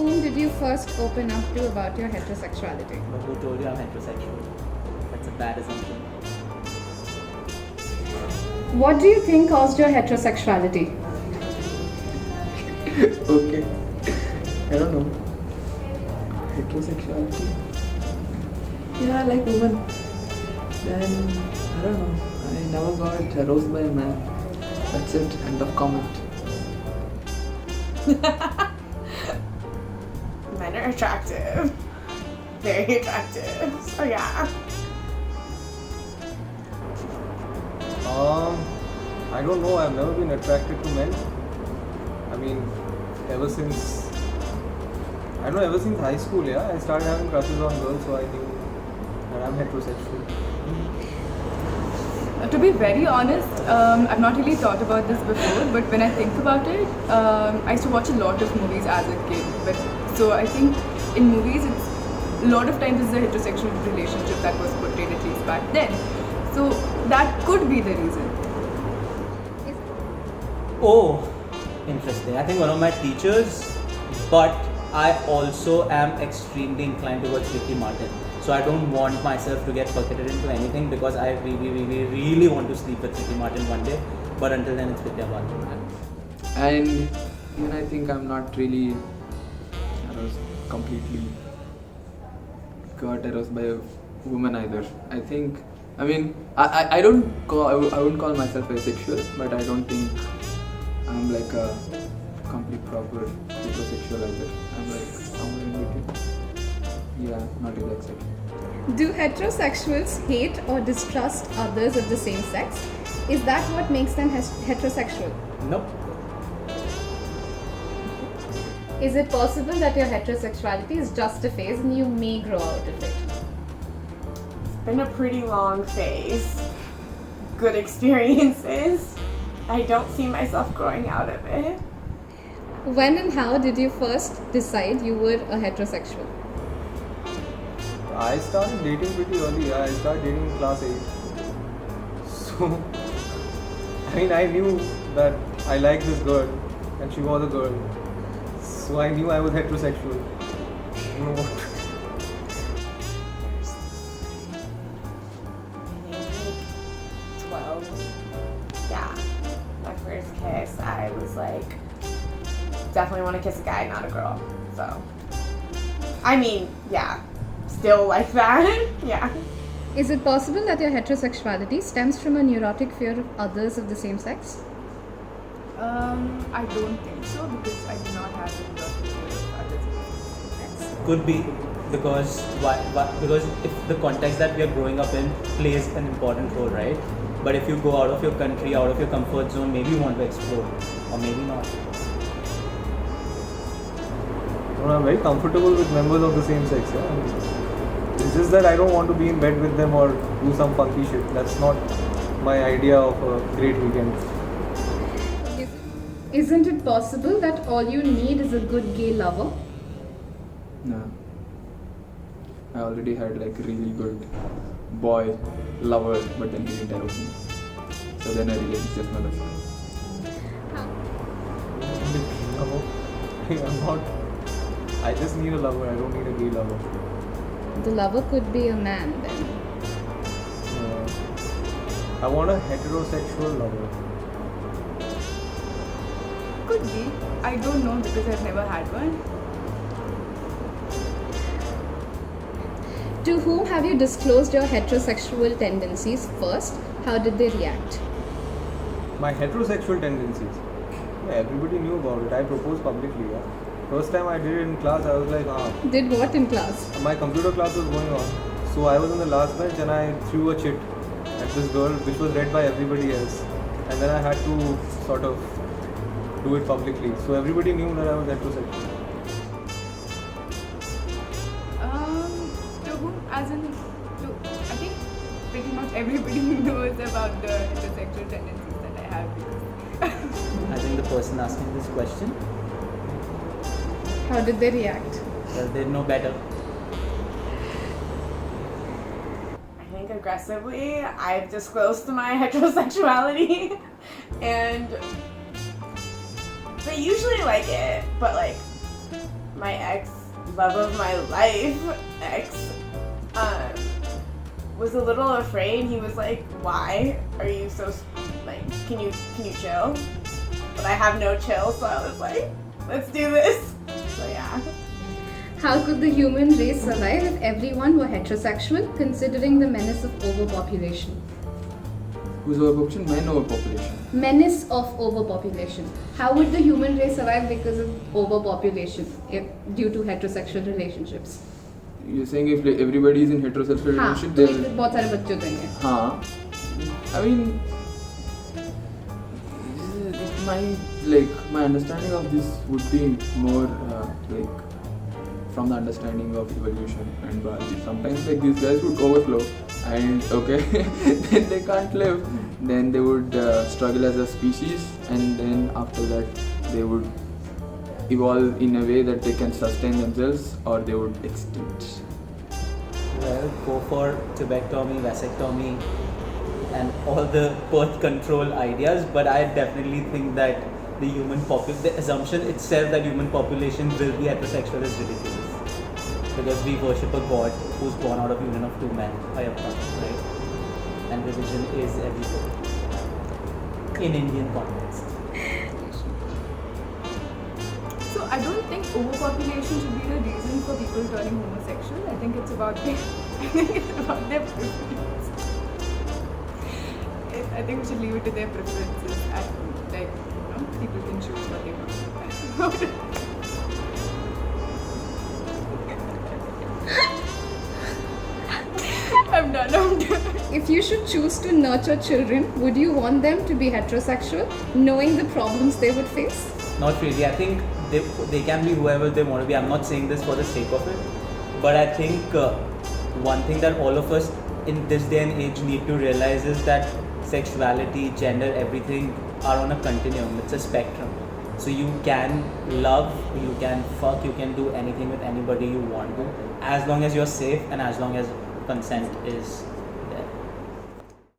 whom did you first open up to about your heterosexuality? But who told you I'm heterosexual? That's a bad assumption. What do you think caused your heterosexuality? Okay. I don't know. Heterosexuality? Yeah, I like women. Then, I don't know. I never got aroused by a man. That's it. End of comment. Men are attractive. Very attractive. So yeah. I don't know. I've never been attracted to men. I mean, ever since high school, yeah, I started having crushes on girls, so I knew that I'm heterosexual. To be very honest, I've not really thought about this before, but when I think about it, I used to watch a lot of movies as a kid. So I think in movies, a lot of times it's a heterosexual relationship that was portrayed, at least back then. So that could be the reason. Oh, interesting. I think one of my teachers, but I also am extremely inclined towards Ricky Martin. So I don't want myself to get bucketed into anything because I really want to sleep with Ricky Martin one day. But until then, it's Vidya Balan. And even I think I'm not really completely got aroused by a woman either. I think, I mean, I wouldn't call myself asexual, but I don't think I'm like a complete proper heterosexual either. I'm like somewhere in between. Yeah, not exactly. Do heterosexuals hate or distrust others of the same sex? Is that what makes them heterosexual? Nope. Is it possible that your heterosexuality is just a phase and you may grow out of it? It's been a pretty long phase. Good experiences. I don't see myself growing out of it. When and how did you first decide you were a heterosexual? I started dating pretty early. Yeah, I started dating in class 8. So, I mean, I knew that I liked this girl and she was a girl. So I knew I was heterosexual. I don't know what to I think 12. Yeah. My first kiss, I was like, definitely want to kiss a guy, not a girl. So, I mean, yeah. Still like that. Yeah. Is it possible that your heterosexuality stems from a neurotic fear of others of the same sex? I don't think so because I do not have a lot of others. Could be because because if the context that we are growing up in plays an important role, right? But if you go out of your country, out of your comfort zone, maybe you want to explore, or maybe not. Well, I'm very comfortable with members of the same sex. Yeah? It's just that I don't want to be in bed with them or do some funky shit. That's not my idea of a great weekend. Isn't it possible that all you need is a good gay lover? No. I already had like a really good boy lover, but then he didn't arouse me. So then I realized it's just not a I'm not. I just need a lover. I don't need a gay lover. The lover could be a man then. I want a heterosexual lover. Could be. I don't know because I've never had one. To whom have you disclosed your heterosexual tendencies first? How did they react? My heterosexual tendencies. Yeah, everybody knew about it. I proposed publicly. Yeah. First time I did it in class, I was like, Did what in class? My computer class was going on. So I was on the last bench and I threw a chit at this girl, which was read by everybody else. And then I had to sort of do it publicly. So everybody knew that I was heterosexual. To whom, as in, I think pretty much everybody knows about the heterosexual tendencies that I have. I think the person asking this question, How did they react? well, they know better. I think aggressively, I've disclosed my heterosexuality, and they usually like it, but like my ex, love of my life, was a little afraid. He was like, "Why are you so like? Can you chill?" But I have no chill, so I was like, "Let's do this." So yeah. How could the human race survive if everyone were heterosexual, considering the menace of overpopulation? Who's overpopulation? Men overpopulation. Menace of overpopulation. How would the human race survive because of overpopulation due to heterosexual relationships? You're saying if like, everybody is in heterosexual हाँ, relationship, तो then एक बहुत सारे बच्चे हो जाएंगे. हाँ. I mean, my understanding of this would be more like from the understanding of evolution and biology. Sometimes like these guys would overflow and okay, then they can't live. Then they would struggle as a species, and then after that they would evolve in a way that they can sustain themselves, or they would extinct. Well, go for tubectomy, vasectomy, and all the birth control ideas, but I definitely think that the assumption itself that human population will be heterosexual is ridiculous. Because we worship a god who's born out of union of two men, Ayappa, right? And religion is everything in Indian context. So I don't think overpopulation should be the reason for people turning homosexual. I think it's about their preferences. I think we should leave it to their preferences, and like people can choose what they want. I'm done. If you should choose to nurture children, would you want them to be heterosexual, knowing the problems they would face? Not really. I think they can be whoever they want to be. I'm not saying this for the sake of it, but I think one thing that all of us in this day and age need to realize is that sexuality, gender, everything are on a continuum. It's a spectrum. So you can love, you can fuck, you can do anything with anybody you want to, as long as you're safe and as long as consent is